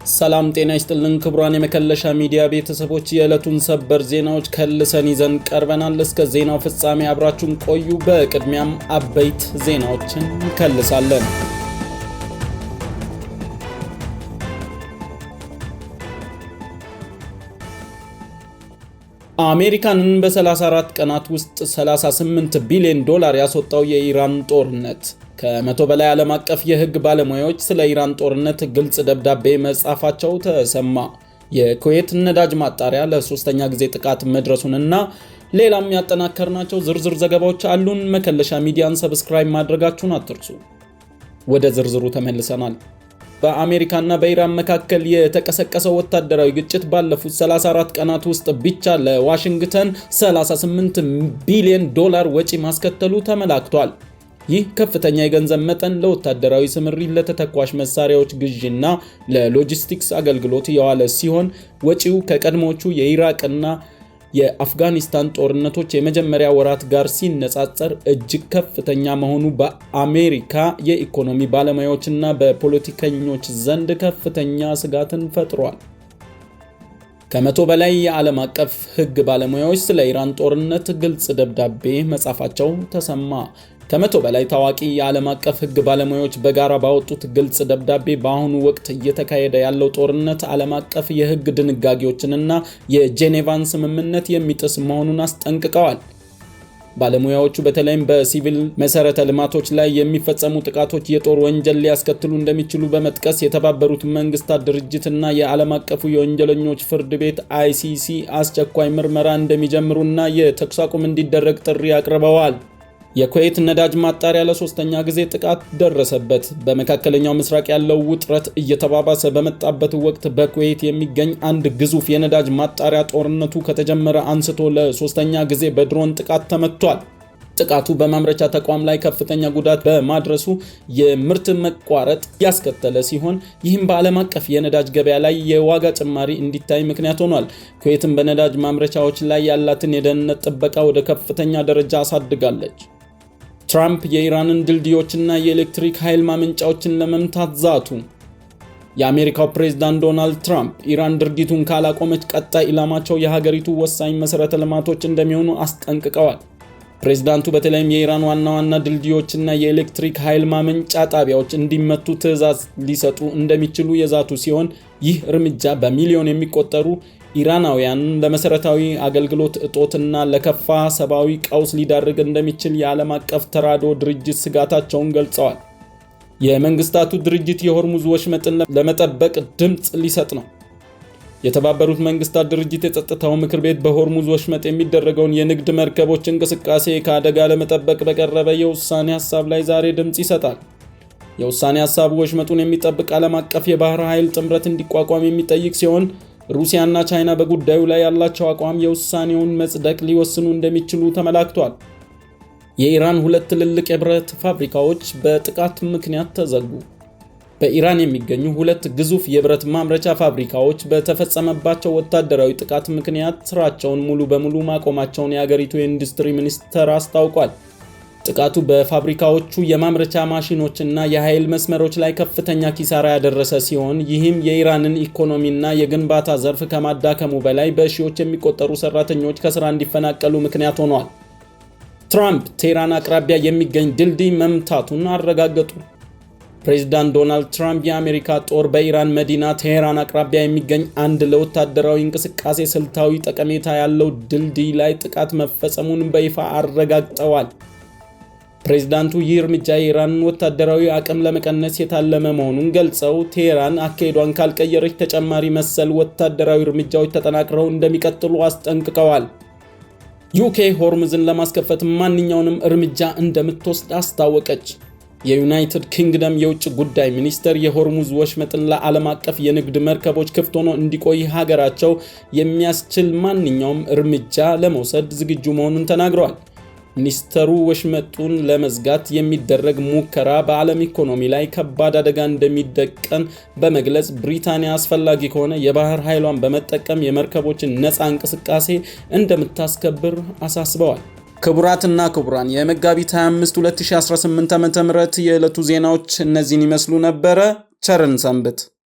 ሰላም ጤና ይስጥልን ክቡራን የመከለሻ ሚዲያ ቤተሰቦች የዕለቱን ሰበር ዜናዎች ከልሰን ይዘን ቀርበናል። እስከ ዜናው ፍጻሜ አብራችሁን ቆዩ። በቅድሚያም አበይት ዜናዎችን እንከልሳለን። አሜሪካንን በ34 ቀናት ውስጥ $38 ቢሊዮን ያስወጣው የኢራን ጦርነት። ከ100 በላይ ዓለም አቀፍ የሕግ ባለሙያዎች ስለ ኢራን ጦርነት ግልጽ ደብዳቤ መጻፋቸው ተሰማ። የኩዌት ነዳጅ ማጣሪያ ለሶስተኛ ጊዜ ጥቃት መድረሱንና ሌላም ያጠናከርናቸው ዝርዝር ዘገባዎች አሉን። መከለሻ ሚዲያን ሰብስክራይብ ማድረጋችሁን አትርሱ። ወደ ዝርዝሩ ተመልሰናል። በአሜሪካና በኢራን መካከል የተቀሰቀሰው ወታደራዊ ግጭት ባለፉት 34 ቀናት ውስጥ ብቻ ለዋሽንግተን $38 ቢሊዮን ወጪ ማስከተሉ ተመላክቷል። ይህ ከፍተኛ የገንዘብ መጠን ለወታደራዊ ስምሪት፣ ለተተኳሽ መሳሪያዎች ግዢና ለሎጂስቲክስ አገልግሎት የዋለ ሲሆን ወጪው ከቀድሞቹ የኢራቅና የአፍጋኒስታን ጦርነቶች የመጀመሪያ ወራት ጋር ሲነጻጸር እጅግ ከፍተኛ መሆኑ በአሜሪካ የኢኮኖሚ ባለሙያዎችና በፖለቲከኞች ዘንድ ከፍተኛ ስጋትን ፈጥሯል። ከ100 በላይ የዓለም አቀፍ ሕግ ባለሙያዎች ስለ ኢራን ጦርነት ግልጽ ደብዳቤ መጻፋቸው ተሰማ። ከ100 በላይ ታዋቂ የዓለም አቀፍ ሕግ ባለሙያዎች በጋራ ባወጡት ግልጽ ደብዳቤ በአሁኑ ወቅት እየተካሄደ ያለው ጦርነት ዓለም አቀፍ የሕግ ድንጋጌዎችንና የጄኔቫን ስምምነት የሚጥስ መሆኑን አስጠንቅቀዋል። ባለሙያዎቹ በተለይም በሲቪል መሰረተ ልማቶች ላይ የሚፈጸሙ ጥቃቶች የጦር ወንጀል ሊያስከትሉ እንደሚችሉ በመጥቀስ የተባበሩት መንግስታት ድርጅትና የዓለም አቀፉ የወንጀለኞች ፍርድ ቤት ICC አስቸኳይ ምርመራ እንደሚጀምሩና የተኩስ አቁም እንዲደረግ ጥሪ አቅርበዋል። የኩዌት ነዳጅ ማጣሪያ ለሶስተኛ ጊዜ ጥቃት ደረሰበት። በመካከለኛው ምስራቅ ያለው ውጥረት እየተባባሰ በመጣበት ወቅት በኩዌት የሚገኝ አንድ ግዙፍ የነዳጅ ማጣሪያ ጦርነቱ ከተጀመረ አንስቶ ለሶስተኛ ጊዜ በድሮን ጥቃት ተመቷል። ጥቃቱ በማምረቻ ተቋም ላይ ከፍተኛ ጉዳት በማድረሱ የምርት መቋረጥ ያስከተለ ሲሆን ይህም በዓለም አቀፍ የነዳጅ ገበያ ላይ የዋጋ ጭማሪ እንዲታይ ምክንያት ሆኗል። ኩዌትም በነዳጅ ማምረቻዎች ላይ ያላትን የደህንነት ጥበቃ ወደ ከፍተኛ ደረጃ አሳድጋለች። ትራምፕ የኢራንን ድልድዮችና የኤሌክትሪክ ኃይል ማመንጫዎችን ለመምታት ዛቱ። የአሜሪካው ፕሬዝዳንት ዶናልድ ትራምፕ ኢራን ድርጊቱን ካላቆመች ቀጣይ ኢላማቸው የሀገሪቱ ወሳኝ መሰረተ ልማቶች እንደሚሆኑ አስጠንቅቀዋል። ፕሬዝዳንቱ በተለይም የኢራን ዋና ድልድዮችና የኤሌክትሪክ ኃይል ማመንጫ ጣቢያዎች እንዲመቱ ትዕዛዝ ሊሰጡ እንደሚችሉ የዛቱ ሲሆን ይህ እርምጃ በሚሊዮን የሚቆጠሩ ኢራናውያን ለመሰረታዊ አገልግሎት እጦትና ለከፋ ሰብአዊ ቀውስ ሊዳርግ እንደሚችል የዓለም አቀፍ ተራድኦ ድርጅት ስጋታቸውን ገልጸዋል። የመንግስታቱ ድርጅት የሆርሙዝ ወሽመጥን ለመጠበቅ ድምፅ ሊሰጥ ነው። የተባበሩት መንግስታት ድርጅት የጸጥታው ምክር ቤት በሆርሙዝ ወሽመጥ የሚደረገውን የንግድ መርከቦች እንቅስቃሴ ከአደጋ ለመጠበቅ በቀረበ የውሳኔ ሐሳብ ላይ ዛሬ ድምፅ ይሰጣል። የውሳኔ ሐሳቡ ወሽመጡን የሚጠብቅ ዓለም አቀፍ የባህር ኃይል ጥምረት እንዲቋቋም የሚጠይቅ ሲሆን ሩሲያና ቻይና በጉዳዩ ላይ ያላቸው አቋም የውሳኔውን መጽደቅ ሊወስኑ እንደሚችሉ ተመላክቷል። የኢራን 2 ትልልቅ የብረት ፋብሪካዎች በጥቃት ምክንያት ተዘጉ። በኢራን የሚገኙ 2 ግዙፍ የብረት ማምረቻ ፋብሪካዎች በተፈጸመባቸው ወታደራዊ ጥቃት ምክንያት ስራቸውን ሙሉ በሙሉ ማቆማቸውን የሀገሪቱ የኢንዱስትሪ ሚኒስቴር አስታውቋል። ጥቃቱ በፋብሪካዎቹ የማምረቻ ማሽኖችና የኃይል መስመሮች ላይ ከፍተኛ ኪሳራ ያደረሰ ሲሆን ይህም የኢራንን ኢኮኖሚና የግንባታ ዘርፍ ከማዳከሙ በላይ በሺዎች የሚቆጠሩ ሰራተኞች ከስራ እንዲፈናቀሉ ምክንያት ሆኗል። ትራምፕ ቴህራን አቅራቢያ የሚገኝ ድልድይ መምታቱን አረጋገጡ። ፕሬዝዳንት ዶናልድ ትራምፕ የአሜሪካ ጦር በኢራን መዲና ቴህራን አቅራቢያ የሚገኝ አንድ ለወታደራዊ እንቅስቃሴ ስልታዊ ጠቀሜታ ያለው ድልድይ ላይ ጥቃት መፈጸሙን በይፋ አረጋግጠዋል። ፕሬዝዳንቱ ይህ እርምጃ የኢራንን ወታደራዊ አቅም ለመቀነስ የታለመ መሆኑን ገልጸው ቴህራን አካሄዷን ካልቀየረች ተጨማሪ መሰል ወታደራዊ እርምጃዎች ተጠናክረው እንደሚቀጥሉ አስጠንቅቀዋል። ዩኬ ሆርሙዝን ለማስከፈት ማንኛውንም እርምጃ እንደምትወስድ አስታወቀች። የዩናይትድ ኪንግደም የውጭ ጉዳይ ሚኒስቴር የሆርሙዝ ወሽመጥን ለዓለም አቀፍ የንግድ መርከቦች ክፍት ሆኖ እንዲቆይ ሀገራቸው የሚያስችል ማንኛውም እርምጃ ለመውሰድ ዝግጁ መሆኑን ተናግረዋል። ሚኒስተሩ ወሽመጡን ለመዝጋት የሚደረግ ሙከራ በዓለም ኢኮኖሚ ላይ ከባድ አደጋ እንደሚደቀን በመግለጽ ብሪታንያ አስፈላጊ ከሆነ የባህር ኃይሏን በመጠቀም የመርከቦችን ነፃ እንቅስቃሴ እንደምታስከብር አሳስበዋል። ክቡራትና ክቡራን የመጋቢት 25 2018 ዓ.ም የዕለቱ ዜናዎች እነዚህን ይመስሉ ነበር። ቸርን ሰንብት።